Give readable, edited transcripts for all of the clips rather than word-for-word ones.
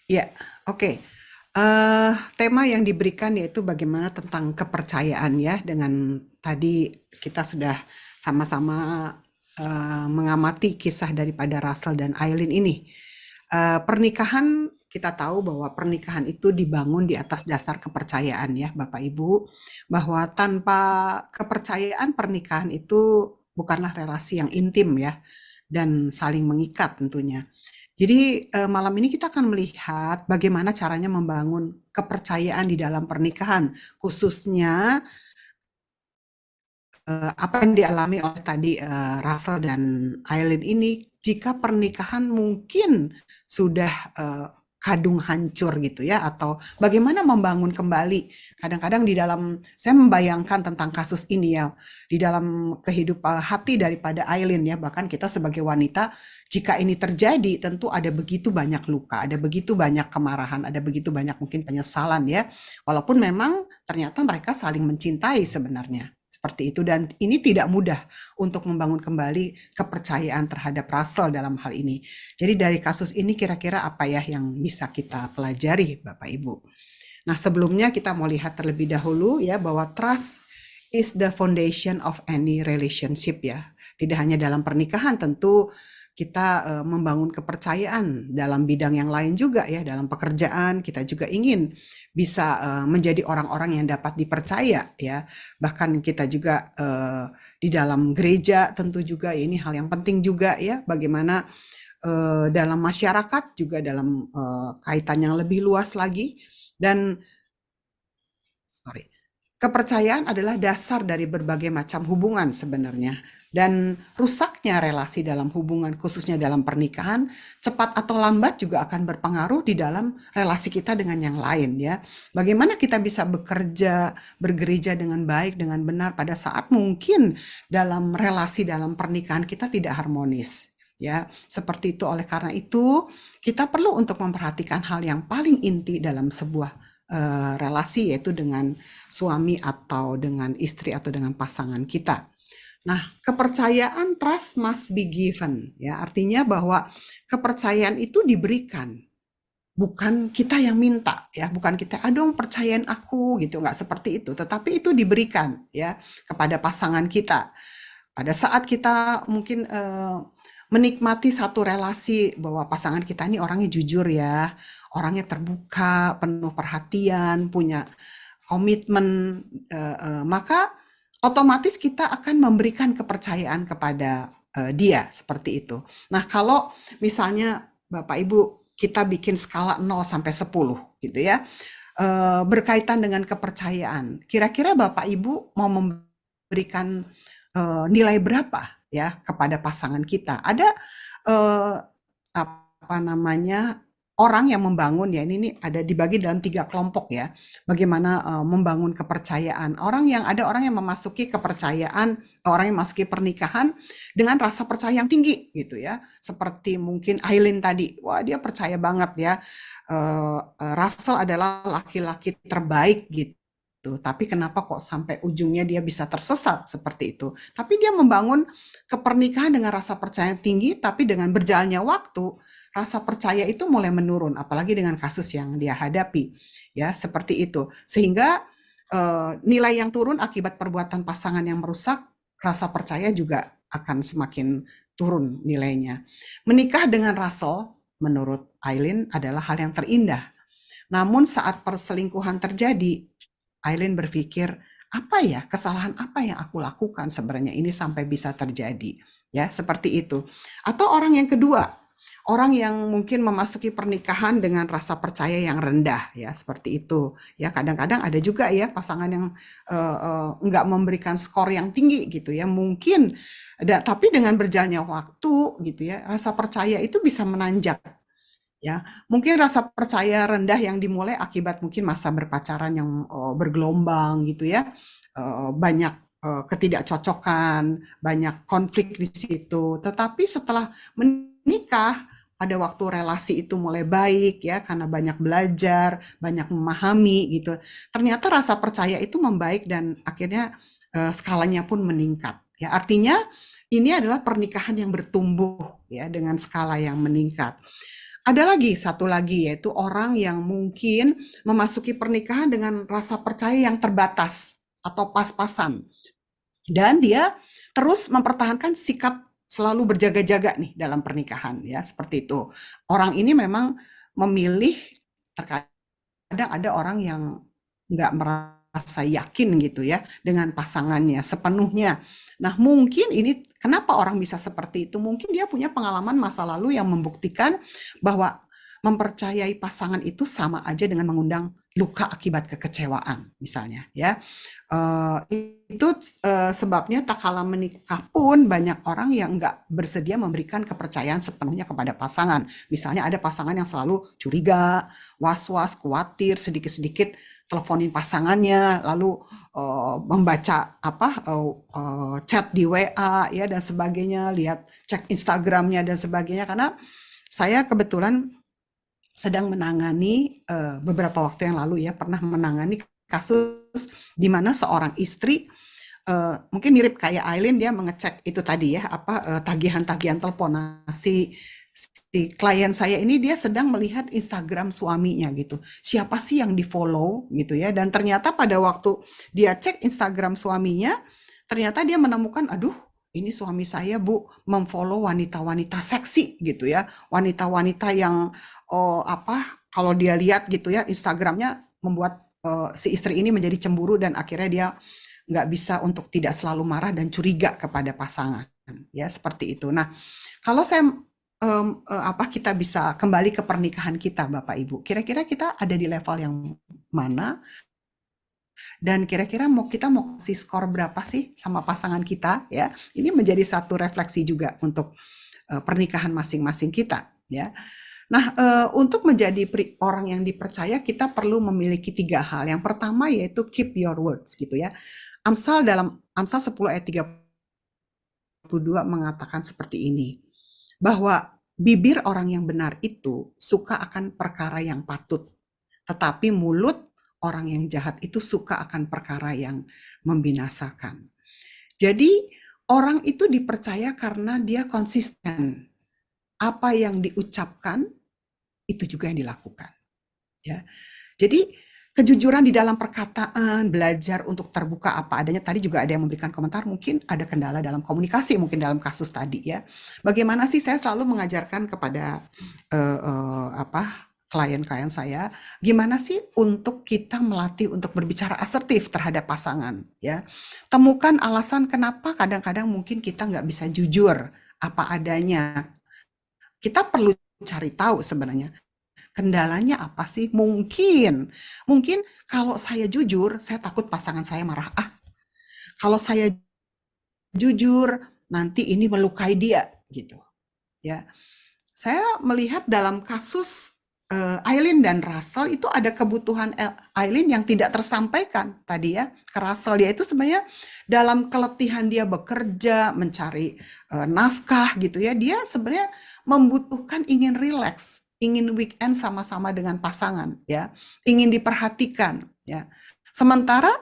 Ya, oke. Tema yang diberikan yaitu bagaimana tentang kepercayaan ya, dengan tadi kita sudah sama-sama mengamati kisah daripada Russell dan Aileen ini. Pernikahan kita tahu bahwa pernikahan itu dibangun di atas dasar kepercayaan ya, Bapak Ibu, bahwa tanpa kepercayaan pernikahan itu bukanlah relasi yang intim ya, dan saling mengikat tentunya. Jadi malam ini kita akan melihat bagaimana caranya membangun kepercayaan di dalam pernikahan, khususnya apa yang dialami oleh tadi Russell dan Aileen ini, jika pernikahan mungkin sudah kadung hancur gitu ya, atau bagaimana membangun kembali. Kadang-kadang di dalam, saya membayangkan tentang kasus ini ya, di dalam kehidupan hati daripada Aileen ya, bahkan kita sebagai wanita, jika ini terjadi, tentu ada begitu banyak luka, ada begitu banyak kemarahan, ada begitu banyak mungkin penyesalan ya. Walaupun memang ternyata mereka saling mencintai sebenarnya. Seperti itu, dan ini tidak mudah untuk membangun kembali kepercayaan terhadap Russell dalam hal ini. Jadi dari kasus ini kira-kira apa ya yang bisa kita pelajari Bapak Ibu? Nah, sebelumnya kita mau lihat terlebih dahulu ya bahwa trust is the foundation of any relationship ya. Tidak hanya dalam pernikahan, tentu kita membangun kepercayaan dalam bidang yang lain juga ya, dalam pekerjaan kita juga ingin bisa menjadi orang-orang yang dapat dipercaya ya. Bahkan kita juga di dalam gereja tentu juga ini hal yang penting juga ya, bagaimana dalam masyarakat juga dalam kaitan yang lebih luas lagi. Dan sorry, kepercayaan adalah dasar dari berbagai macam hubungan sebenarnya. Dan rusaknya relasi dalam hubungan, khususnya dalam pernikahan, cepat atau lambat juga akan berpengaruh di dalam relasi kita dengan yang lain ya. Bagaimana kita bisa bekerja, bergereja dengan baik, dengan benar pada saat mungkin dalam relasi dalam pernikahan kita tidak harmonis. Ya, seperti itu. Oleh karena itu, kita perlu untuk memperhatikan hal yang paling inti dalam sebuah relasi, yaitu dengan suami atau dengan istri atau dengan pasangan kita. Nah, kepercayaan, trust must be given ya, artinya bahwa kepercayaan itu diberikan, bukan kita yang minta ya, bukan kita dong percayain aku gitu, nggak seperti itu, tetapi itu diberikan ya kepada pasangan kita pada saat kita mungkin menikmati satu relasi, bahwa pasangan kita ini orangnya jujur ya, orangnya terbuka, penuh perhatian, punya komitmen, maka otomatis kita akan memberikan kepercayaan kepada dia seperti itu. Nah, kalau misalnya Bapak Ibu kita bikin skala 0 sampai 10 gitu ya, berkaitan dengan kepercayaan. Kira-kira Bapak Ibu mau memberikan nilai berapa ya kepada pasangan kita? Ada eh, apa namanya, orang yang membangun ya, ini ada dibagi dalam 3 kelompok ya. Bagaimana membangun kepercayaan. Ada orang yang memasuki kepercayaan, orang yang memasuki pernikahan dengan rasa percaya yang tinggi gitu ya. Seperti mungkin Aileen tadi, wah dia percaya banget ya. Russell adalah laki-laki terbaik gitu. Tapi kenapa kok sampai ujungnya dia bisa tersesat seperti itu? Tapi dia membangun kepernikahan dengan rasa percaya tinggi, tapi dengan berjalannya waktu, rasa percaya itu mulai menurun, apalagi dengan kasus yang dia hadapi, ya seperti itu. Sehingga nilai yang turun akibat perbuatan pasangan yang merusak, rasa percaya juga akan semakin turun nilainya. Menikah dengan Russell, menurut Aileen, adalah hal yang terindah. Namun saat perselingkuhan terjadi, Aileen berpikir, apa ya, kesalahan apa yang aku lakukan sebenarnya ini sampai bisa terjadi. Ya, seperti itu. Atau orang yang kedua, orang yang mungkin memasuki pernikahan dengan rasa percaya yang rendah, ya, seperti itu. Ya, kadang-kadang ada juga ya pasangan yang nggak memberikan skor yang tinggi gitu ya. Mungkin tapi dengan berjalannya waktu gitu ya, rasa percaya itu bisa menanjak ya. Mungkin rasa percaya rendah yang dimulai akibat mungkin masa berpacaran yang bergelombang gitu ya, banyak ketidakcocokan, banyak konflik di situ. Tetapi setelah menikah, pada waktu relasi itu mulai baik ya, karena banyak belajar, banyak memahami gitu. Ternyata rasa percaya itu membaik dan akhirnya skalanya pun meningkat. Ya, artinya ini adalah pernikahan yang bertumbuh ya dengan skala yang meningkat. ada lagi, satu lagi, yaitu orang yang mungkin memasuki pernikahan dengan rasa percaya yang terbatas atau pas-pasan. Dan dia terus mempertahankan sikap selalu berjaga-jaga nih dalam pernikahan ya, seperti itu. Orang ini memang memilih, terkadang ada orang yang nggak merasa yakin gitu ya dengan pasangannya sepenuhnya. Nah, mungkin ini kenapa orang bisa seperti itu? Mungkin dia punya pengalaman masa lalu yang membuktikan bahwa mempercayai pasangan itu sama aja dengan mengundang luka akibat kekecewaan, misalnya ya. Itu sebabnya tak kala menikah pun banyak orang yang nggak bersedia memberikan kepercayaan sepenuhnya kepada pasangan. Misalnya ada pasangan yang selalu curiga, was-was, khawatir, sedikit-sedikit teleponin pasangannya, lalu membaca chat di WA ya dan sebagainya, lihat cek Instagramnya dan sebagainya. Karena saya kebetulan sedang menangani beberapa waktu yang lalu ya pernah menangani kasus di mana seorang istri mungkin mirip kayak Aileen, dia mengecek itu tadi ya tagihan-tagihan telepon. Nah, si klien saya ini dia sedang melihat Instagram suaminya gitu. Siapa sih yang di-follow gitu ya? Dan ternyata pada waktu dia cek Instagram suaminya, ternyata dia menemukan, aduh, ini suami saya Bu memfollow wanita-wanita seksi gitu ya. Wanita-wanita yang kalau dia lihat gitu ya Instagramnya membuat si istri ini menjadi cemburu dan akhirnya dia nggak bisa untuk tidak selalu marah dan curiga kepada pasangan ya seperti itu. Nah, kalau kita bisa kembali ke pernikahan kita Bapak Ibu. Kira-kira kita ada di level yang mana dan kira-kira kita mau kasih skor berapa sih sama pasangan kita ya? Ini menjadi satu refleksi juga untuk pernikahan masing-masing kita ya. Nah, untuk menjadi orang yang dipercaya kita perlu memiliki 3 hal. Yang pertama yaitu keep your words gitu ya. Amsal 10 ayat 32 mengatakan seperti ini, bahwa bibir orang yang benar itu suka akan perkara yang patut, tetapi mulut orang yang jahat itu suka akan perkara yang membinasakan. Jadi orang itu dipercaya karena dia konsisten. Apa yang diucapkan itu juga yang dilakukan. Ya. Jadi kejujuran di dalam perkataan, belajar untuk terbuka apa adanya. Tadi juga ada yang memberikan komentar, mungkin ada kendala dalam komunikasi, mungkin dalam kasus tadi ya. Bagaimana sih saya selalu mengajarkan kepada klien-klien saya, gimana sih untuk kita melatih untuk berbicara asertif terhadap pasangan ya. Temukan alasan kenapa kadang-kadang mungkin kita nggak bisa jujur apa adanya. Kita perlu cari tahu sebenarnya kendalanya apa sih? Mungkin kalau saya jujur, saya takut pasangan saya marah. Kalau saya jujur, nanti ini melukai dia, gitu. Ya, saya melihat dalam kasus Aileen dan Russell itu ada kebutuhan Aileen yang tidak tersampaikan tadi ya ke Russell. Dia itu sebenarnya dalam keletihan dia bekerja, mencari nafkah gitu ya, dia sebenarnya membutuhkan ingin rileks, ingin weekend sama-sama dengan pasangan ya, ingin diperhatikan ya. Sementara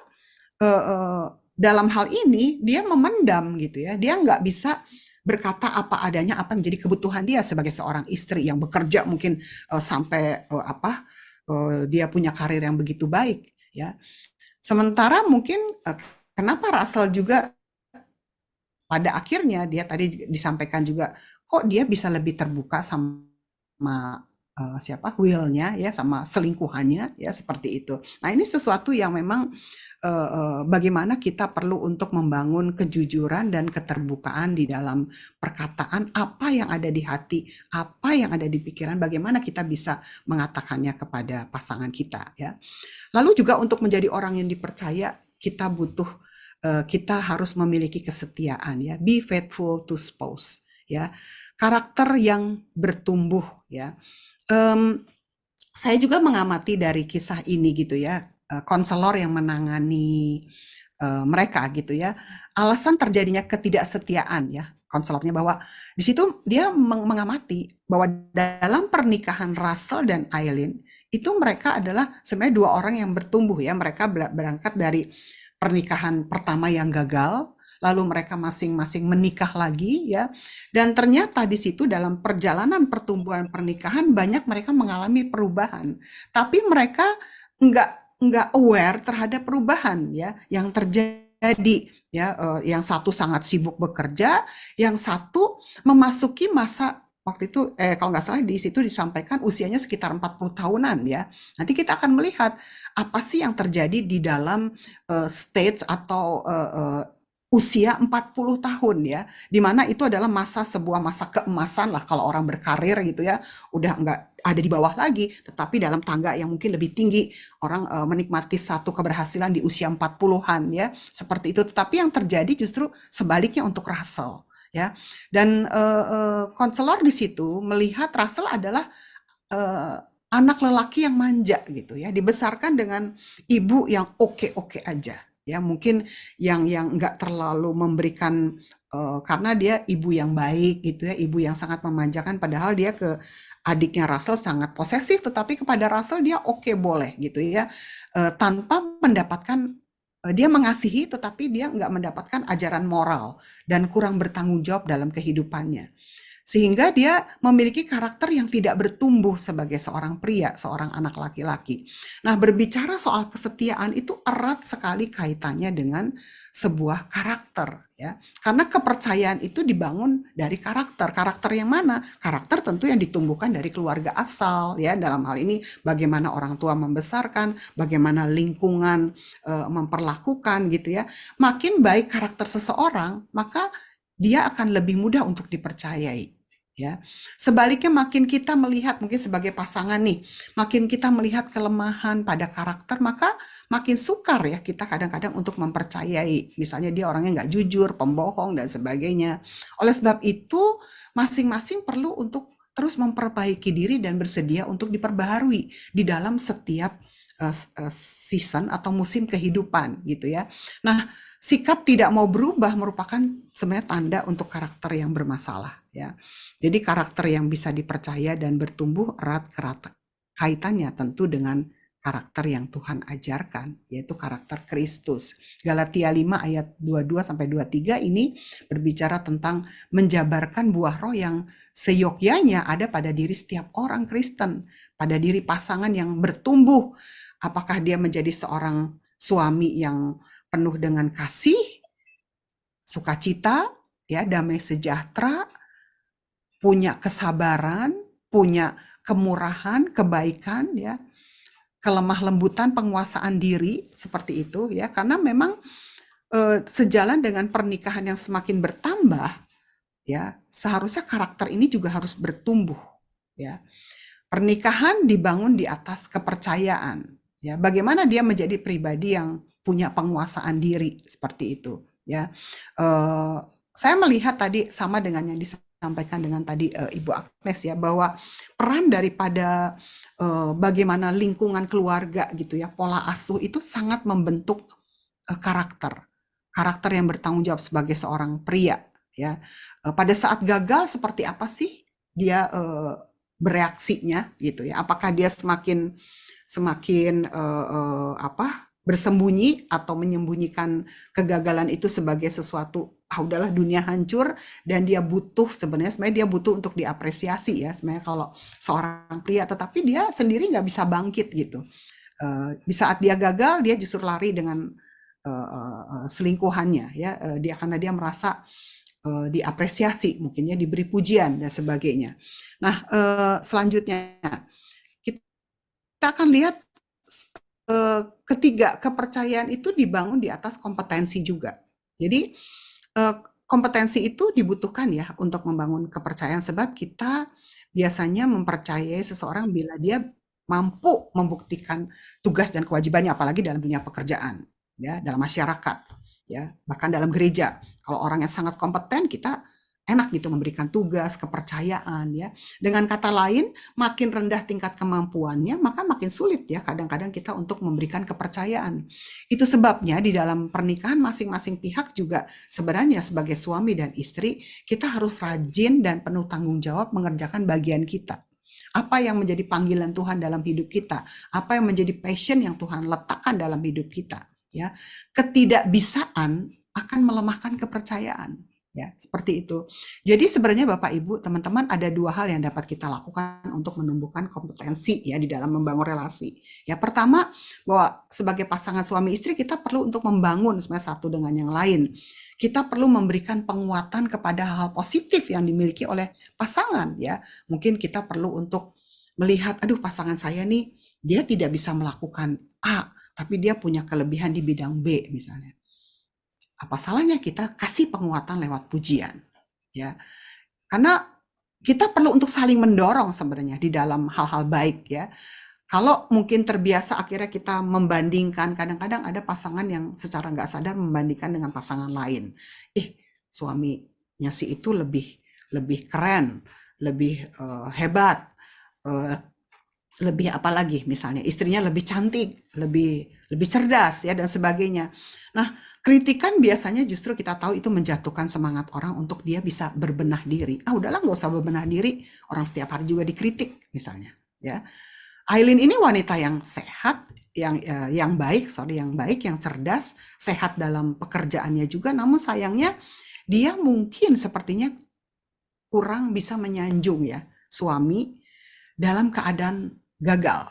dalam hal ini dia memendam gitu ya, dia nggak bisa berkata apa adanya apa menjadi kebutuhan dia sebagai seorang istri yang bekerja mungkin sampai dia punya karir yang begitu baik ya. Sementara mungkin kenapa Russell juga pada akhirnya dia tadi disampaikan juga kok dia bisa lebih terbuka sama Will-nya ya, sama selingkuhannya ya, seperti itu. Nah, ini sesuatu yang memang bagaimana kita perlu untuk membangun kejujuran dan keterbukaan di dalam perkataan, apa yang ada di hati, apa yang ada di pikiran, bagaimana kita bisa mengatakannya kepada pasangan kita ya. Lalu juga untuk menjadi orang yang dipercaya, kita harus memiliki kesetiaan ya, be faithful to spouse ya, karakter yang bertumbuh ya. Saya juga mengamati dari kisah ini gitu ya, konselor yang menangani mereka gitu ya, alasan terjadinya ketidaksetiaan ya konselornya, bahwa di situ dia mengamati bahwa dalam pernikahan Russell dan Aileen itu mereka adalah sebenarnya dua orang yang bertumbuh ya. Mereka berangkat dari pernikahan pertama yang gagal, lalu mereka masing-masing menikah lagi ya. Dan ternyata di situ dalam perjalanan pertumbuhan pernikahan banyak mereka mengalami perubahan. Tapi mereka nggak aware terhadap perubahan ya yang terjadi ya. Yang satu sangat sibuk bekerja, yang satu memasuki masa waktu itu kalau nggak salah di situ disampaikan usianya sekitar 40 tahunan ya. Nanti kita akan melihat apa sih yang terjadi di dalam stage atau usia 40 tahun ya, di mana itu adalah sebuah masa keemasan lah kalau orang berkarir gitu ya, udah nggak ada di bawah lagi, tetapi dalam tangga yang mungkin lebih tinggi, orang menikmati satu keberhasilan di usia 40-an ya, seperti itu. Tetapi yang terjadi justru sebaliknya untuk Russell ya. Dan konselor di situ melihat Russell adalah eh, anak lelaki yang manja gitu ya, dibesarkan dengan ibu yang oke-oke aja ya, mungkin yang nggak terlalu memberikan karena dia ibu yang baik gitu ya, ibu yang sangat memanjakan, padahal dia ke adiknya Russell sangat posesif, tetapi kepada Russell dia oke boleh gitu ya. Tanpa mendapatkan dia mengasihi tetapi dia nggak mendapatkan ajaran moral dan kurang bertanggung jawab dalam kehidupannya. Sehingga dia memiliki karakter yang tidak bertumbuh sebagai seorang pria, seorang anak laki-laki. Nah, berbicara soal kesetiaan itu erat sekali kaitannya dengan sebuah karakter ya. Karena kepercayaan itu dibangun dari karakter. Karakter yang mana? Karakter tentu yang ditumbuhkan dari keluarga asal ya. Dalam hal ini bagaimana orang tua membesarkan, bagaimana lingkungan memperlakukan gitu ya. Makin baik karakter seseorang, maka dia akan lebih mudah untuk dipercayai ya. Sebaliknya makin kita melihat mungkin sebagai pasangan nih, makin kita melihat kelemahan pada karakter, maka makin sukar ya kita kadang-kadang untuk mempercayai. Misalnya dia orangnya nggak jujur, pembohong dan sebagainya. Oleh sebab itu masing-masing perlu untuk terus memperbaiki diri dan bersedia untuk diperbaharui di dalam setiap season atau musim kehidupan gitu ya. Nah, sikap tidak mau berubah merupakan sebenarnya tanda untuk karakter yang bermasalah ya. Jadi karakter yang bisa dipercaya dan bertumbuh erat kaitannya tentu dengan karakter yang Tuhan ajarkan, yaitu karakter Kristus. Galatia 5 ayat 22 sampai 23 ini berbicara tentang menjabarkan buah roh yang seyogyanya ada pada diri setiap orang Kristen, pada diri pasangan yang bertumbuh. Apakah dia menjadi seorang suami yang penuh dengan kasih, sukacita, ya, damai sejahtera, punya kesabaran, punya kemurahan, kebaikan ya, kelemah lembutan, penguasaan diri seperti itu ya. Karena memang sejalan dengan pernikahan yang semakin bertambah ya, seharusnya karakter ini juga harus bertumbuh ya. Pernikahan dibangun di atas kepercayaan ya. Bagaimana dia menjadi pribadi yang punya penguasaan diri seperti itu ya. Saya melihat tadi sama dengan yang disampaikan dengan tadi Ibu Agnes ya, bahwa peran daripada bagaimana lingkungan keluarga gitu ya, pola asuh itu sangat membentuk karakter yang bertanggung jawab sebagai seorang pria ya. Pada saat gagal seperti apa sih dia bereaksinya gitu ya? Apakah dia semakin semakin bersembunyi atau menyembunyikan kegagalan itu sebagai sesuatu udahlah dunia hancur, dan dia butuh sebenarnya dia butuh untuk diapresiasi ya sebenarnya kalau seorang pria, tetapi dia sendiri nggak bisa bangkit gitu. Di saat dia gagal dia justru lari dengan selingkuhannya ya, karena dia merasa diapresiasi, mungkinnya diberi pujian dan sebagainya. Nah, selanjutnya kita akan lihat ketiga, kepercayaan itu dibangun di atas kompetensi juga. Jadi kompetensi itu dibutuhkan ya untuk membangun kepercayaan, sebab kita biasanya mempercayai seseorang bila dia mampu membuktikan tugas dan kewajibannya, apalagi dalam dunia pekerjaan ya, dalam masyarakat ya, bahkan dalam gereja. Kalau orang yang sangat kompeten, kita enak gitu memberikan tugas, kepercayaan ya. Dengan kata lain, makin rendah tingkat kemampuannya, maka makin sulit ya kadang-kadang kita untuk memberikan kepercayaan. Itu sebabnya di dalam pernikahan masing-masing pihak juga sebenarnya sebagai suami dan istri, kita harus rajin dan penuh tanggung jawab mengerjakan bagian kita. Apa yang menjadi panggilan Tuhan dalam hidup kita, apa yang menjadi passion yang Tuhan letakkan dalam hidup kita ya. Ketidakbisaan akan akan melemahkan kepercayaan. Ya, seperti itu. Jadi sebenarnya Bapak Ibu, teman-teman, ada dua hal yang dapat kita lakukan untuk menumbuhkan kompetensi ya di dalam membangun relasi. Ya, pertama, bahwa sebagai pasangan suami istri kita perlu untuk membangun sebenarnya satu dengan yang lain. Kita perlu memberikan penguatan kepada hal positif yang dimiliki oleh pasangan ya. Mungkin kita perlu untuk melihat, aduh pasangan saya nih, dia tidak bisa melakukan A, tapi dia punya kelebihan di bidang B misalnya. Apa salahnya kita kasih penguatan lewat pujian, ya. Karena kita perlu untuk saling mendorong sebenarnya di dalam hal-hal baik ya. Kalau mungkin terbiasa akhirnya kita membandingkan, kadang-kadang ada pasangan yang secara nggak sadar membandingkan dengan pasangan lain. Suaminya si itu lebih lebih keren, lebih hebat, eh, lebih apa lagi misalnya istrinya lebih cantik, lebih lebih cerdas ya dan sebagainya. Nah, kritikan biasanya justru kita tahu itu menjatuhkan semangat orang untuk dia bisa berbenah diri. Ah, udahlah nggak usah berbenah diri, orang setiap hari juga dikritik misalnya, ya. Aileen ini wanita yang sehat, yang baik, yang baik, yang cerdas, sehat dalam pekerjaannya juga, namun sayangnya dia mungkin sepertinya kurang bisa menyanjung ya suami dalam keadaan gagal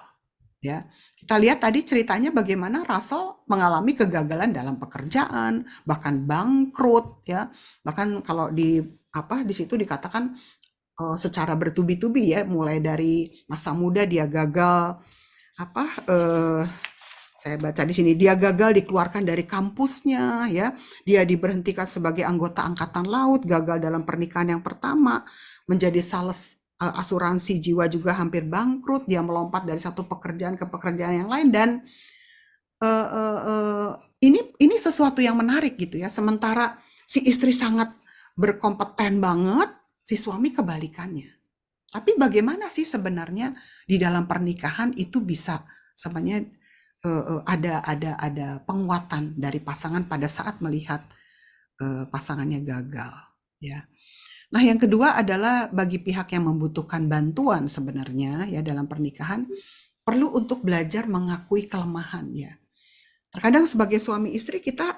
ya. Kita lihat tadi ceritanya bagaimana Russell mengalami kegagalan dalam pekerjaan, bahkan bangkrut ya. Bahkan kalau di situ dikatakan secara bertubi-tubi ya, mulai dari masa muda dia gagal apa saya baca di sini dia gagal dikeluarkan dari kampusnya ya, dia diberhentikan sebagai anggota angkatan laut, gagal dalam pernikahan yang pertama, menjadi sales asuransi jiwa juga hampir bangkrut, dia melompat dari satu pekerjaan ke pekerjaan yang lain dan uh, uh, uh, ini sesuatu yang menarik gitu ya. Sementara si istri sangat berkompeten banget, si suami kebalikannya. Tapi bagaimana sih sebenarnya di dalam pernikahan itu bisa sebenarnya ada penguatan dari pasangan pada saat melihat pasangannya gagal ya. Nah, yang kedua adalah bagi pihak yang membutuhkan bantuan sebenarnya ya dalam pernikahan perlu untuk belajar mengakui kelemahan ya. Terkadang sebagai suami istri kita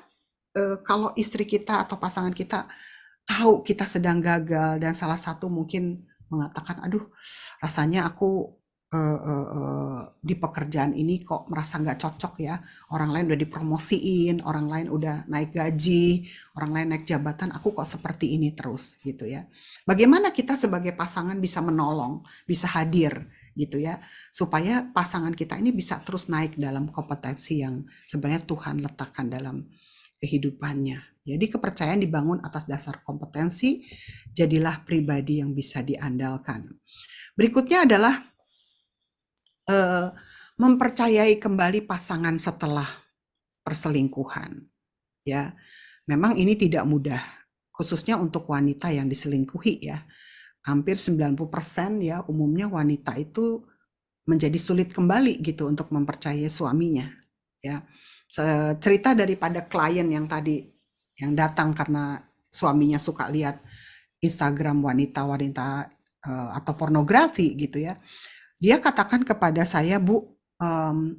kalau istri kita atau pasangan kita tahu kita sedang gagal dan salah satu mungkin mengatakan, aduh rasanya aku di pekerjaan ini kok merasa nggak cocok ya. Orang lain udah dipromosiin, orang lain udah naik gaji, orang lain naik jabatan, aku kok seperti ini terus gitu ya. Bagaimana kita sebagai pasangan bisa menolong, bisa hadir gitu ya, supaya pasangan kita ini bisa terus naik dalam kompetensi yang sebenarnya Tuhan letakkan dalam kehidupannya. Jadi kepercayaan dibangun atas dasar kompetensi, jadilah pribadi yang bisa diandalkan. Berikutnya adalah mempercayai kembali pasangan setelah perselingkuhan. Ya, memang ini tidak mudah, khususnya untuk wanita yang diselingkuhi ya. Hampir 90% ya umumnya wanita itu menjadi sulit kembali gitu untuk mempercayai suaminya. Ya, cerita daripada klien yang tadi yang datang karena suaminya suka lihat Instagram wanita-wanita atau pornografi gitu ya. Dia katakan kepada saya, Bu,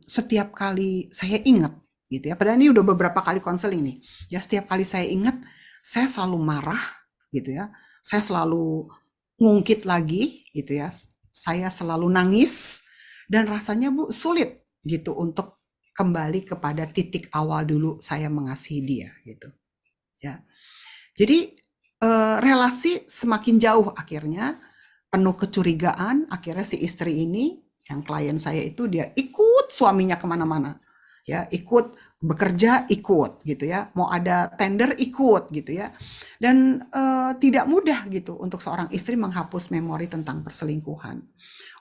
setiap kali saya ingat gitu ya. Padahal ini udah beberapa kali konseling nih. Ya setiap kali saya ingat, saya selalu marah gitu ya. Saya selalu ngungkit lagi gitu ya. Saya selalu nangis dan rasanya Bu sulit gitu untuk kembali kepada titik awal dulu saya mengasihi dia gitu. Ya. Jadi relasi semakin jauh akhirnya penuh kecurigaan, akhirnya si istri ini yang klien saya itu dia ikut suaminya kemana-mana ya, ikut bekerja ikut gitu ya, mau ada tender ikut gitu ya, dan tidak mudah gitu untuk seorang istri menghapus memori tentang perselingkuhan.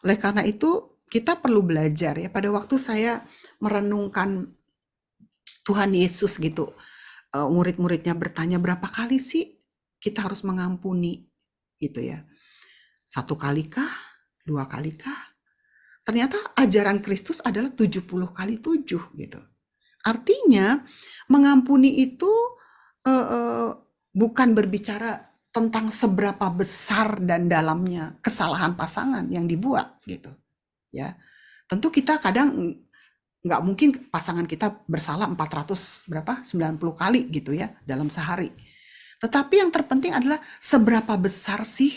Oleh karena itu kita perlu belajar ya, pada waktu saya merenungkan Tuhan Yesus gitu, murid-muridnya bertanya berapa kali sih kita harus mengampuni gitu ya, 1 kalikah, 2 kalikah? Ternyata ajaran Kristus adalah 70 kali 7 gitu. Artinya mengampuni itu bukan berbicara tentang seberapa besar dan dalamnya kesalahan pasangan yang dibuat gitu. Ya, tentu kita kadang nggak mungkin pasangan kita bersalah 400 berapa 90 kali gitu ya dalam sehari. Tetapi yang terpenting adalah seberapa besar sih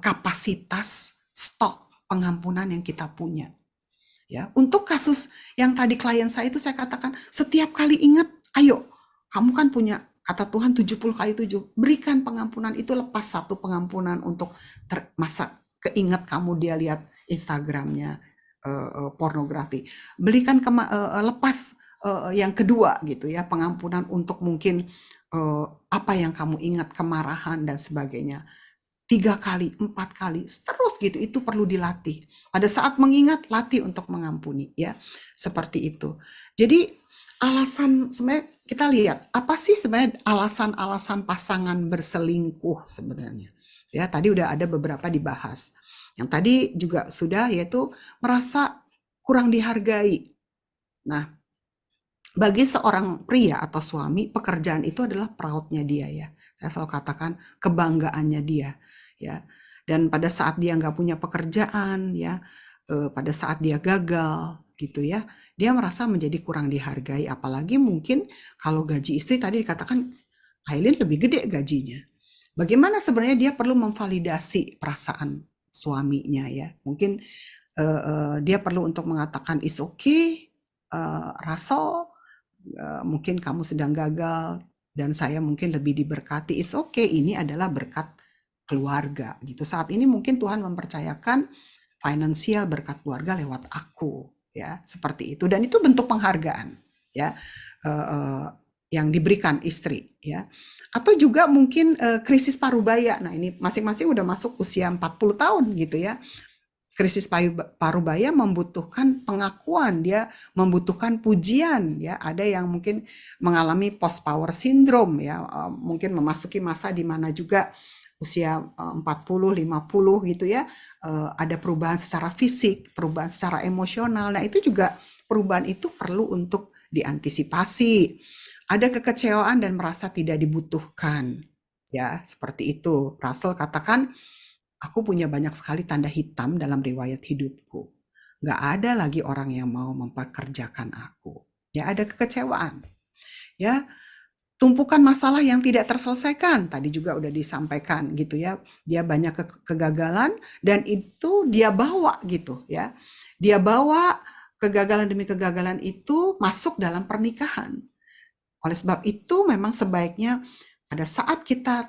kapasitas stok pengampunan yang kita punya. Ya, untuk kasus yang tadi klien saya itu saya katakan setiap kali ingat, ayo, kamu kan punya kata Tuhan 70 kali 7, berikan pengampunan itu, lepas satu pengampunan untuk masa keinget kamu dia lihat Instagramnya pornografi. Berikan lepas yang kedua gitu ya, pengampunan untuk mungkin apa yang kamu ingat, kemarahan dan sebagainya. 3 kali, 4 kali, terus gitu, itu perlu dilatih. Pada saat mengingat, latih untuk mengampuni, ya. Seperti itu. Jadi, alasan sebenarnya kita lihat, apa sih sebenarnya alasan-alasan pasangan berselingkuh sebenarnya. Ya, tadi udah ada beberapa dibahas. Yang tadi juga sudah, yaitu merasa kurang dihargai. Nah, bagi seorang pria atau suami, pekerjaan itu adalah proud-nya dia ya. Saya selalu katakan kebanggaannya dia ya. Dan pada saat dia nggak punya pekerjaan ya, pada saat dia gagal gitu ya, dia merasa menjadi kurang dihargai. Apalagi mungkin kalau gaji istri tadi dikatakan Aileen lebih gede gajinya. Bagaimana sebenarnya dia perlu memvalidasi perasaan suaminya ya. Mungkin dia perlu untuk mengatakan is okay, Russell, mungkin kamu sedang gagal dan saya mungkin lebih diberkati. It's okay, ini adalah berkat keluarga gitu. Saat ini mungkin Tuhan mempercayakan finansial berkat keluarga lewat aku ya, seperti itu. Dan itu bentuk penghargaan ya, yang diberikan istri ya. Atau juga mungkin krisis parubaya. Nah, ini masing-masing udah masuk usia 40 tahun gitu ya. Krisis parubaya membutuhkan pengakuan, dia membutuhkan pujian ya. Ada yang mungkin mengalami post power syndrome ya, mungkin memasuki masa di mana juga usia 40, 50 gitu ya, ada perubahan secara fisik, perubahan secara emosional. Nah, itu juga perubahan itu perlu untuk diantisipasi. Ada kekecewaan dan merasa tidak dibutuhkan. Ya, seperti itu. Russell katakan, aku punya banyak sekali tanda hitam dalam riwayat hidupku. Gak ada lagi orang yang mau mempekerjakan aku. Ya, ada kekecewaan. Ya, tumpukan masalah yang tidak terselesaikan. Tadi juga udah disampaikan gitu ya. Dia banyak kegagalan dan itu dia bawa gitu ya. Dia bawa kegagalan demi kegagalan itu masuk dalam pernikahan. Oleh sebab itu memang sebaiknya pada saat kita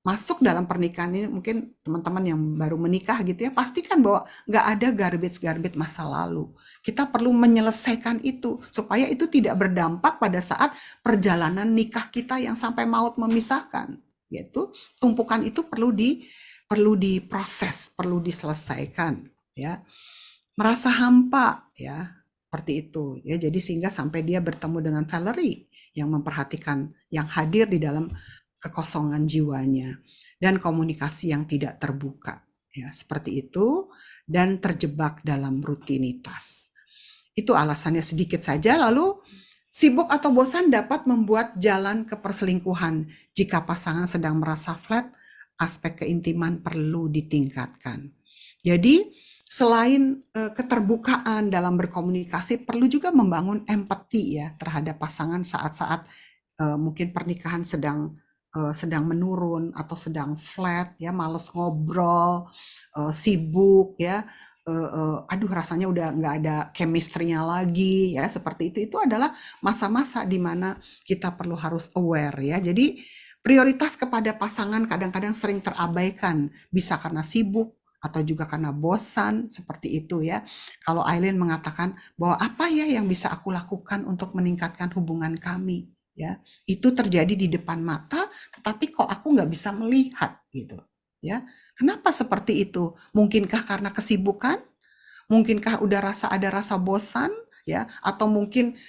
masuk dalam pernikahan ini, mungkin teman-teman yang baru menikah gitu ya, pastikan bahwa nggak ada garbage-garbage masa lalu. Kita perlu menyelesaikan itu, supaya itu tidak berdampak pada saat perjalanan nikah kita yang sampai maut memisahkan. Yaitu tumpukan itu perlu diproses, perlu diselesaikan. Ya, merasa hampa ya, seperti itu ya. Jadi sehingga sampai dia bertemu dengan Valerie yang memperhatikan, yang hadir di dalam kekosongan jiwanya dan komunikasi yang tidak terbuka ya, seperti itu, dan terjebak dalam rutinitas. Itu alasannya sedikit saja. Lalu sibuk atau bosan dapat membuat jalan ke perselingkuhan. Jika pasangan sedang merasa flat, aspek keintiman perlu ditingkatkan. Jadi selain keterbukaan dalam berkomunikasi, perlu juga membangun empati ya terhadap pasangan saat-saat mungkin pernikahan sedang menurun atau sedang flat ya, males ngobrol, sibuk ya, aduh rasanya udah nggak ada chemistry-nya lagi ya, seperti itu adalah masa-masa di mana kita perlu harus aware ya. Jadi prioritas kepada pasangan kadang-kadang sering terabaikan, bisa karena sibuk atau juga karena bosan, seperti itu ya. Kalau Aileen mengatakan bahwa apa ya yang bisa aku lakukan untuk meningkatkan hubungan kami ya, itu terjadi di depan mata, tetapi kok aku nggak bisa melihat gitu ya. Kenapa seperti itu? Mungkinkah karena kesibukan? Mungkinkah ada rasa bosan ya? Atau mungkin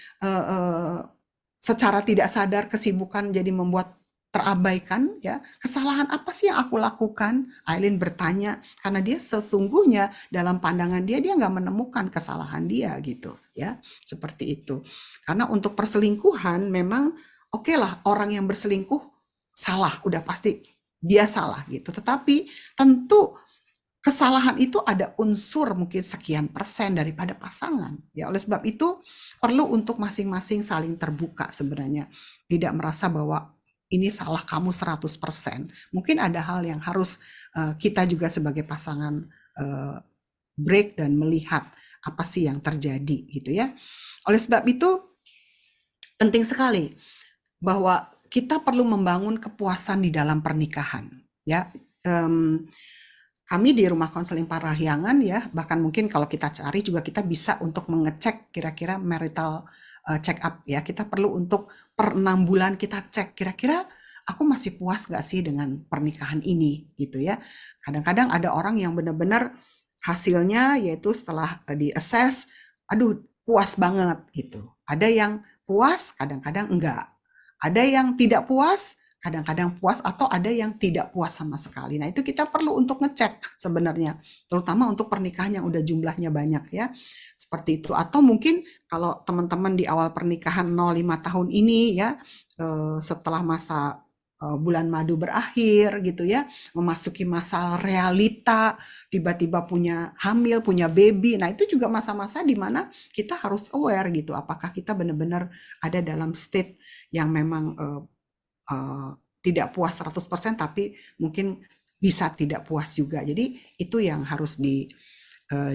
secara tidak sadar kesibukan jadi membuat terabaikan ya. Kesalahan apa sih yang aku lakukan? Aileen bertanya karena dia sesungguhnya dalam pandangan dia nggak menemukan kesalahan dia gitu ya, seperti itu. Karena untuk perselingkuhan memang oke lah, orang yang berselingkuh salah, udah pasti dia salah gitu. Tetapi tentu kesalahan itu ada unsur mungkin sekian persen daripada pasangan. Ya, oleh sebab itu perlu untuk masing-masing saling terbuka sebenarnya. Tidak merasa bahwa ini salah kamu 100%. Mungkin ada hal yang harus kita juga sebagai pasangan break dan melihat apa sih yang terjadi gitu ya. Oleh sebab itu penting sekali bahwa kita perlu membangun kepuasan di dalam pernikahan ya. Kami di rumah konseling parahyangan ya, bahkan mungkin kalau kita cari juga kita bisa untuk mengecek kira-kira marital check up ya. Kita perlu untuk per 6 bulan kita cek kira-kira aku masih puas gak sih dengan pernikahan ini gitu ya. Kadang-kadang ada orang yang benar-benar hasilnya yaitu setelah di-assess, aduh puas banget gitu. Ada yang puas, kadang-kadang enggak. Ada yang tidak puas, kadang-kadang puas, atau ada yang tidak puas sama sekali. Nah, itu kita perlu untuk ngecek sebenarnya, terutama untuk pernikahan yang udah jumlahnya banyak ya. Seperti itu. Atau mungkin kalau teman-teman di awal pernikahan 0,5 tahun ini ya, setelah masa bulan madu berakhir gitu ya, memasuki masa realita, tiba-tiba punya hamil, punya baby. Nah, itu juga masa-masa di mana kita harus aware gitu, apakah kita benar-benar ada dalam state yang memang tidak puas 100% tapi mungkin bisa tidak puas juga. Jadi itu yang harus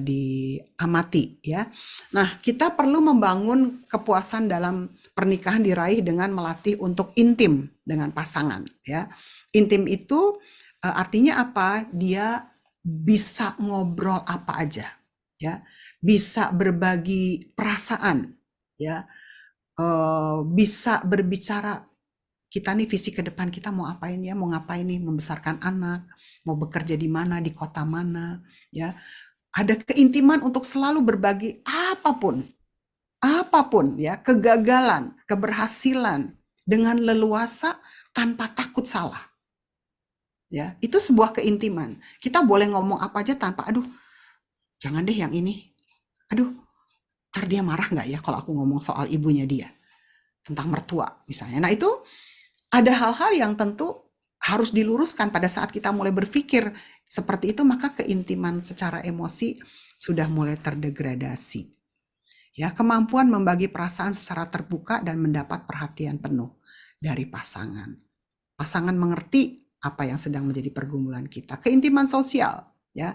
diamati ya. Nah, kita perlu membangun kepuasan dalam pernikahan diraih dengan melatih untuk intim dengan pasangan ya. Intim itu artinya apa? Dia bisa ngobrol apa aja ya. Bisa berbagi perasaan ya. Bisa berbicara kita nih visi ke depan kita mau apain ya, mau ngapain nih, membesarkan anak, mau bekerja di mana, di kota mana, ya. Ada keintiman untuk selalu berbagi apapun, apapun ya, kegagalan, keberhasilan dengan leluasa tanpa takut salah. Ya, itu sebuah keintiman. Kita boleh ngomong apa aja tanpa aduh, jangan deh yang ini. Aduh, ntar dia marah nggak ya kalau aku ngomong soal ibunya dia, tentang mertua misalnya. Nah, itu ada hal-hal yang tentu harus diluruskan pada saat kita mulai berpikir seperti itu, maka keintiman secara emosi sudah mulai terdegradasi. Ya, kemampuan membagi perasaan secara terbuka dan mendapat perhatian penuh dari pasangan. Pasangan mengerti apa yang sedang menjadi pergumulan kita. Keintiman sosial, ya.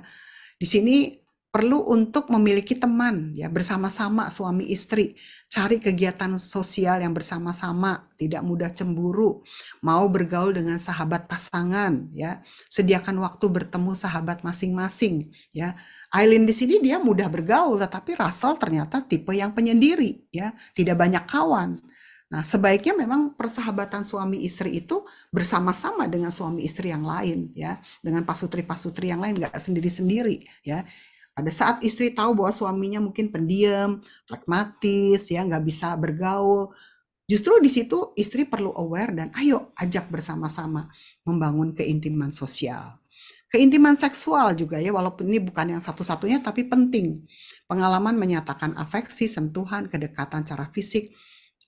Di sini perlu untuk memiliki teman ya bersama-sama suami istri, cari kegiatan sosial yang bersama-sama, tidak mudah cemburu, mau bergaul dengan sahabat pasangan ya, sediakan waktu bertemu sahabat masing-masing ya. Aileen di sini dia mudah bergaul, tetapi Russell ternyata tipe yang penyendiri ya, tidak banyak kawan. Nah, sebaiknya memang persahabatan suami istri itu bersama-sama dengan suami istri yang lain ya, dengan pasutri-pasutri yang lain, nggak sendiri-sendiri ya. Pada saat istri tahu bahwa suaminya mungkin pendiam, pragmatis, ya nggak bisa bergaul, justru di situ istri perlu aware dan ayo ajak bersama-sama membangun keintiman sosial. Keintiman seksual juga ya, walaupun ini bukan yang satu-satunya tapi penting. Pengalaman menyatakan afeksi, sentuhan, kedekatan secara fisik,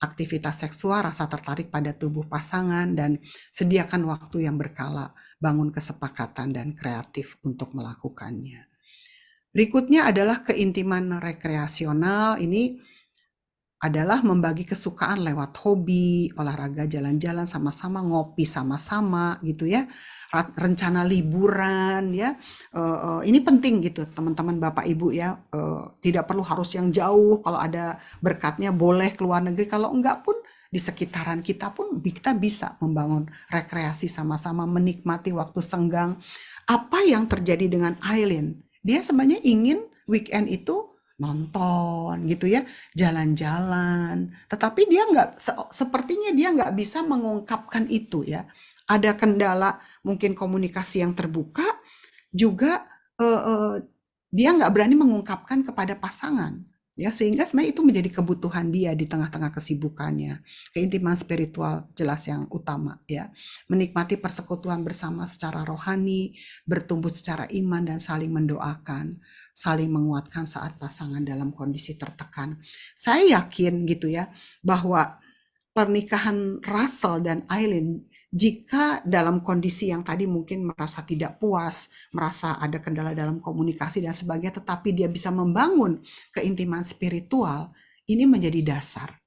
aktivitas seksual, rasa tertarik pada tubuh pasangan, dan sediakan waktu yang berkala, bangun kesepakatan dan kreatif untuk melakukannya. Berikutnya adalah keintiman rekreasional. Ini adalah membagi kesukaan lewat hobi, olahraga, jalan-jalan sama-sama, ngopi sama-sama gitu ya. Rencana liburan ya. Ini penting gitu teman-teman Bapak Ibu ya. Tidak perlu harus yang jauh, kalau ada berkatnya boleh keluar negeri, kalau enggak pun di sekitaran kita pun kita bisa membangun rekreasi sama-sama, menikmati waktu senggang. Apa yang terjadi dengan Aileen? Dia sebenarnya ingin weekend itu nonton gitu ya, jalan-jalan. Tetapi dia nggak, sepertinya dia nggak bisa mengungkapkan itu ya. Ada kendala mungkin komunikasi yang terbuka, juga eh, eh, dia nggak berani mengungkapkan kepada pasangan. Ya, sehingga sebenarnya itu menjadi kebutuhan dia di tengah-tengah kesibukannya. Keintiman spiritual jelas yang utama ya. Menikmati persekutuan bersama secara rohani, bertumbuh secara iman dan saling mendoakan, saling menguatkan saat pasangan dalam kondisi tertekan. Saya yakin gitu ya bahwa pernikahan Russell dan Aileen jika dalam kondisi yang tadi mungkin merasa tidak puas, merasa ada kendala dalam komunikasi dan sebagainya, tetapi dia bisa membangun keintiman spiritual, ini menjadi dasar.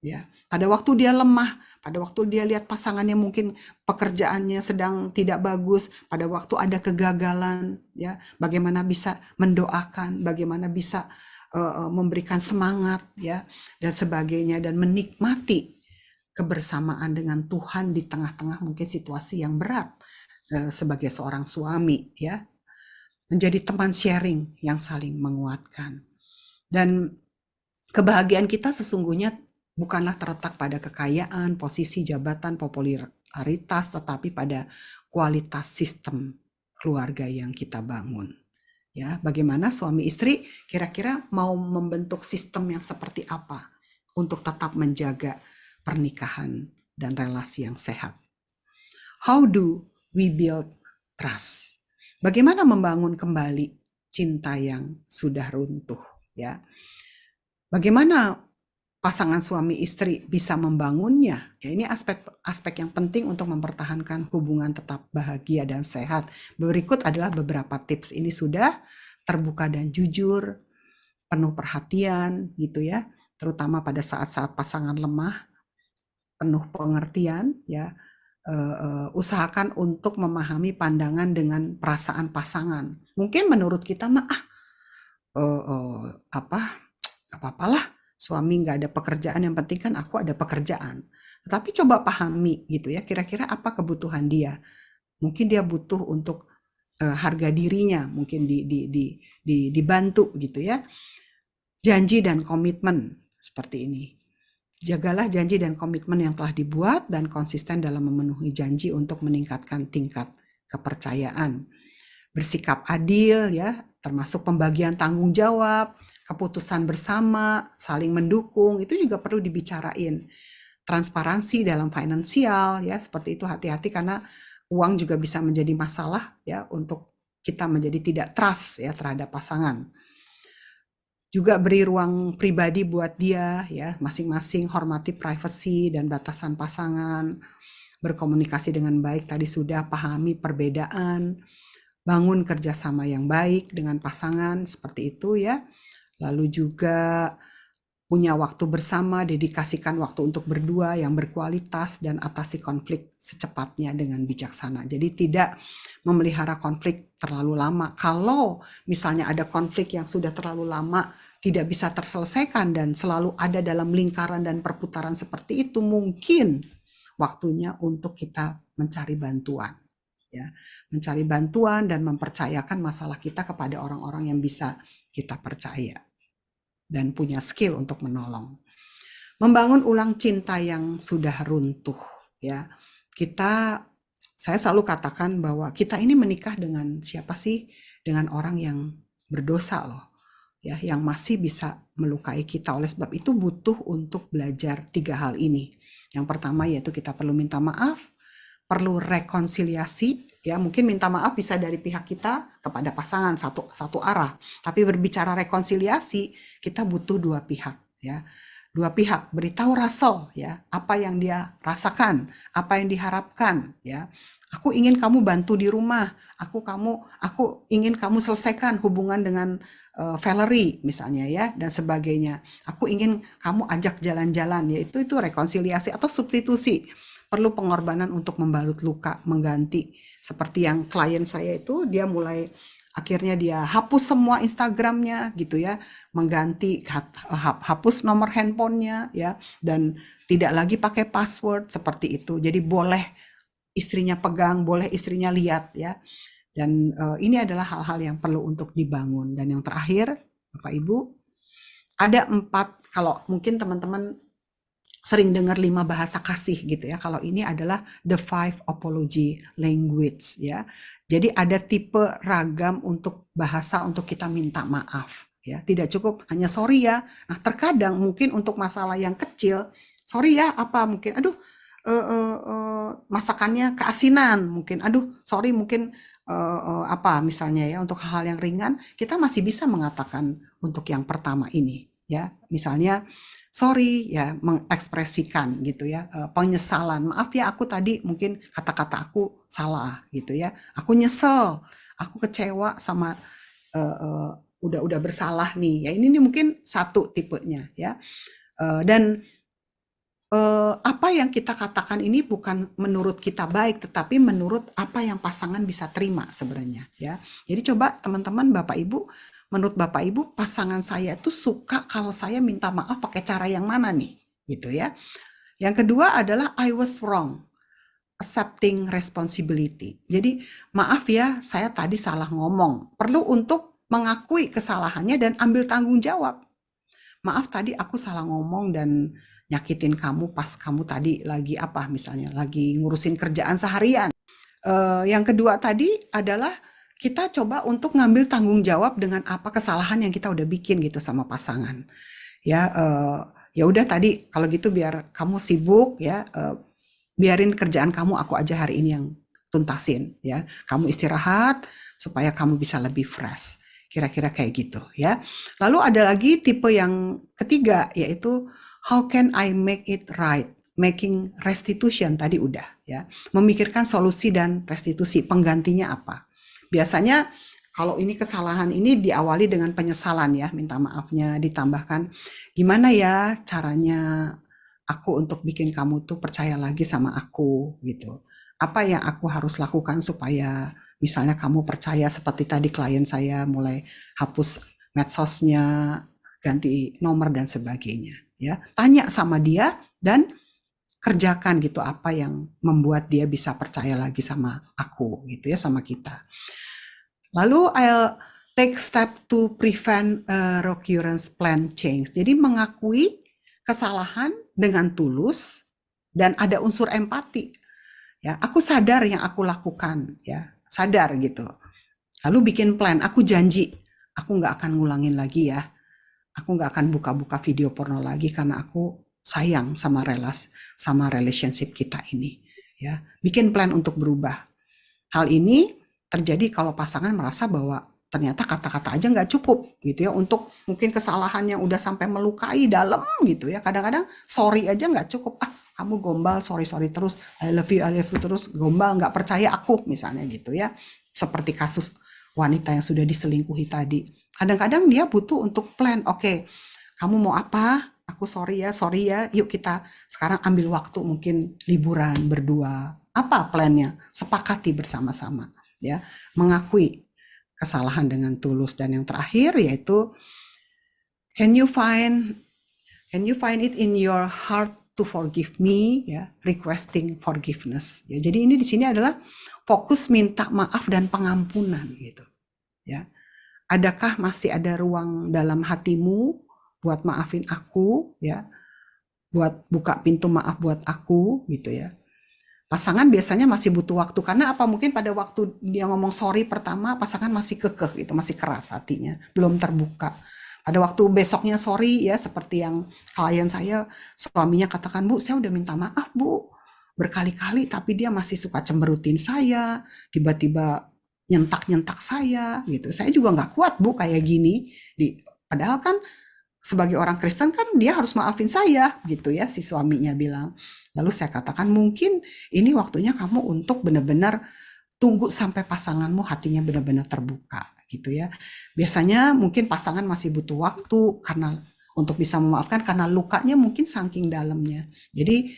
Ya, pada waktu dia lemah, pada waktu dia lihat pasangannya mungkin pekerjaannya sedang tidak bagus, pada waktu ada kegagalan, ya, bagaimana bisa mendoakan, bagaimana bisa memberikan semangat, ya, dan sebagainya, dan menikmati kebersamaan dengan Tuhan di tengah-tengah mungkin situasi yang berat sebagai seorang suami, ya, menjadi teman sharing yang saling menguatkan. Dan kebahagiaan kita sesungguhnya bukanlah terletak pada kekayaan, posisi, jabatan, popularitas, tetapi pada kualitas sistem keluarga yang kita bangun. Ya, bagaimana suami istri kira-kira mau membentuk sistem yang seperti apa untuk tetap menjaga pernikahan dan relasi yang sehat. How do we build trust? Bagaimana membangun kembali cinta yang sudah runtuh, ya? Bagaimana pasangan suami istri bisa membangunnya? Ya, ini aspek yang penting untuk mempertahankan hubungan tetap bahagia dan sehat. Berikut adalah beberapa tips. Ini sudah terbuka dan jujur, penuh perhatian gitu ya, terutama pada saat-saat pasangan lemah, penuh pengertian ya. Usahakan untuk memahami pandangan dengan perasaan pasangan. Mungkin menurut kita mah apa-apalah, suami nggak ada pekerjaan, yang penting kan aku ada pekerjaan. Tetapi coba pahami gitu ya, kira-kira apa kebutuhan dia. Mungkin dia butuh untuk harga dirinya, mungkin dibantu gitu ya. Janji dan komitmen seperti ini. Jagalah janji dan komitmen yang telah dibuat dan konsisten dalam memenuhi janji untuk meningkatkan tingkat kepercayaan. Bersikap adil ya, termasuk pembagian tanggung jawab, keputusan bersama, saling mendukung, itu juga perlu dibicarain. Transparansi dalam finansial ya, seperti itu, hati-hati karena uang juga bisa menjadi masalah ya untuk kita menjadi tidak trust ya terhadap pasangan. Juga beri ruang pribadi buat dia ya, masing-masing hormati privasi dan batasan pasangan, berkomunikasi dengan baik, tadi sudah pahami perbedaan, bangun kerjasama yang baik dengan pasangan, seperti itu ya. Lalu juga punya waktu bersama, dedikasikan waktu untuk berdua yang berkualitas, dan atasi konflik secepatnya dengan bijaksana. Jadi tidak memelihara konflik terlalu lama. Kalau misalnya ada konflik yang sudah terlalu lama, tidak bisa terselesaikan dan selalu ada dalam lingkaran dan perputaran seperti itu, mungkin waktunya untuk kita mencari bantuan. Ya, mencari bantuan dan mempercayakan masalah kita kepada orang-orang yang bisa kita percaya dan punya skill untuk menolong. Membangun ulang cinta yang sudah runtuh ya. Saya selalu katakan bahwa kita ini menikah dengan siapa sih? Dengan orang yang berdosa loh. Ya, yang masih bisa melukai kita. Oleh sebab itu butuh untuk belajar 3 hal ini. Yang pertama yaitu kita perlu minta maaf, perlu rekonsiliasi, ya mungkin minta maaf bisa dari pihak kita kepada pasangan satu arah, tapi berbicara rekonsiliasi kita butuh dua pihak ya. Dua pihak beritahu Russell ya apa yang dia rasakan, apa yang diharapkan ya. Aku ingin kamu bantu di rumah, aku ingin kamu selesaikan hubungan dengan Valerie misalnya ya, dan sebagainya. Aku ingin kamu ajak jalan-jalan, yaitu itu rekonsiliasi atau substitusi. Perlu pengorbanan untuk membalut luka, mengganti. Seperti yang klien saya itu, dia mulai akhirnya dia hapus semua Instagramnya gitu ya, mengganti, hapus nomor handphonenya ya, dan tidak lagi pakai password seperti itu. Jadi boleh istrinya pegang, boleh istrinya lihat ya. Dan ini adalah hal-hal yang perlu untuk dibangun. Dan yang terakhir, Bapak Ibu, ada 4, kalau mungkin teman-teman sering dengar 5 bahasa kasih gitu ya. Kalau ini adalah the 5 apology language ya. Jadi ada tipe ragam untuk bahasa untuk kita minta maaf ya. Tidak cukup hanya sorry ya. Nah, terkadang mungkin untuk masalah yang kecil, sorry ya apa mungkin aduh masakannya keasinan mungkin. Aduh, sorry mungkin apa misalnya ya, untuk hal-hal yang ringan kita masih bisa mengatakan untuk yang pertama ini. ya. Misalnya sorry ya, mengekspresikan gitu ya, penyesalan. Maaf ya aku tadi mungkin kata-kata aku salah gitu ya. Aku nyesel, aku kecewa sama udah bersalah nih. Ya ini nih mungkin satu tipenya ya. Dan apa yang kita katakan ini bukan menurut kita baik, tetapi menurut apa yang pasangan bisa terima sebenarnya ya. Jadi coba teman-teman, Bapak Ibu, menurut Bapak Ibu pasangan saya tuh suka kalau saya minta maaf pakai cara yang mana nih, gitu ya. Yang kedua adalah I was wrong, accepting responsibility. Jadi maaf ya, saya tadi salah ngomong. Perlu untuk mengakui kesalahannya dan ambil tanggung jawab. Maaf tadi aku salah ngomong dan nyakitin kamu pas kamu tadi lagi apa misalnya, lagi ngurusin kerjaan seharian. Yang kedua tadi adalah kita coba untuk ngambil tanggung jawab dengan apa kesalahan yang kita udah bikin gitu sama pasangan. Ya, ya udah tadi kalau gitu biar kamu sibuk ya, biarin kerjaan kamu aku aja hari ini yang tuntasin ya. Kamu istirahat supaya kamu bisa lebih fresh. Kira-kira kayak gitu ya. Lalu ada lagi tipe yang ketiga yaitu how can I make it right? Making restitution tadi udah ya. Memikirkan solusi dan restitusi, penggantinya apa. Biasanya kalau ini kesalahan ini diawali dengan penyesalan ya, minta maafnya ditambahkan gimana ya caranya aku untuk bikin kamu tuh percaya lagi sama aku gitu. Apa yang aku harus lakukan supaya misalnya kamu percaya seperti tadi klien saya mulai hapus medsosnya, ganti nomor dan sebagainya ya. Tanya sama dia dan kerjakan gitu apa yang membuat dia bisa percaya lagi sama aku gitu ya, sama kita. Lalu I'll take step to prevent a recurrence plan change. Jadi mengakui kesalahan dengan tulus dan ada unsur empati. Ya, aku sadar yang aku lakukan, ya, sadar gitu. Lalu bikin plan, aku janji, aku nggak akan ngulangin lagi ya. Aku nggak akan buka-buka video porno lagi karena aku sayang sama sama relationship kita ini. Ya, bikin plan untuk berubah. Hal ini terjadi kalau pasangan merasa bahwa ternyata kata-kata aja nggak cukup gitu ya untuk mungkin kesalahan yang udah sampai melukai dalam gitu ya. Kadang-kadang sorry aja nggak cukup. Ah, kamu gombal, sorry terus, I love you terus, gombal, nggak percaya aku misalnya gitu ya. Seperti kasus wanita yang sudah diselingkuhi tadi. Kadang-kadang dia butuh untuk plan, oke, kamu mau apa? Aku sorry ya, yuk kita sekarang ambil waktu mungkin liburan berdua. Apa plannya? Sepakati bersama-sama ya, mengakui kesalahan dengan tulus. Dan yang terakhir yaitu can you find it in your heart to forgive me ya, requesting forgiveness ya. Jadi ini di sini adalah fokus minta maaf dan pengampunan gitu ya. Adakah masih ada ruang dalam hatimu buat maafin aku ya, buat buka pintu maaf buat aku gitu ya. Pasangan biasanya masih butuh waktu karena apa, mungkin pada waktu dia ngomong sorry pertama pasangan masih kekeh gitu, masih keras hatinya, belum terbuka. Pada waktu besoknya sorry ya, seperti yang klien saya, suaminya katakan, Bu saya udah minta maaf Bu berkali-kali tapi dia masih suka cemberutin saya, tiba-tiba nyentak-nyentak saya gitu. Saya juga nggak kuat Bu kayak gini. Padahal kan sebagai orang Kristen kan dia harus maafin saya gitu ya, si suaminya bilang. Lalu saya katakan mungkin ini waktunya kamu untuk benar-benar tunggu sampai pasanganmu hatinya benar-benar terbuka gitu ya. Biasanya mungkin pasangan masih butuh waktu karena untuk bisa memaafkan karena lukanya mungkin saking dalamnya. Jadi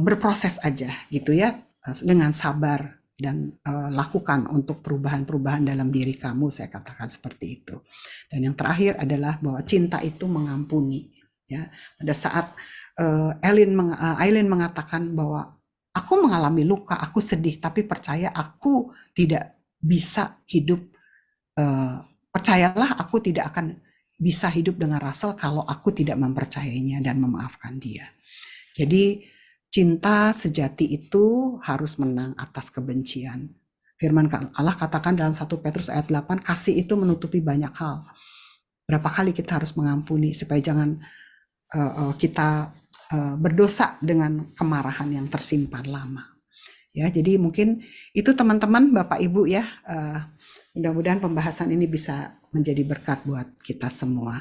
berproses aja gitu ya, dengan sabar dan lakukan untuk perubahan-perubahan dalam diri kamu, saya katakan seperti itu. Dan yang terakhir adalah bahwa cinta itu mengampuni ya. Pada saat Aileen mengatakan bahwa aku mengalami luka, aku sedih, tapi percaya aku tidak bisa hidup, percayalah aku tidak akan bisa hidup dengan Russell kalau aku tidak mempercayainya dan memaafkan dia. Jadi cinta sejati itu harus menang atas kebencian. Firman Allah katakan dalam 1 Petrus ayat 8, kasih itu menutupi banyak hal. Berapa kali kita harus mengampuni supaya jangan kita berdosa dengan kemarahan yang tersimpan lama. Ya, jadi mungkin itu teman-teman, Bapak Ibu ya. Mudah-mudahan pembahasan ini bisa menjadi berkat buat kita semua.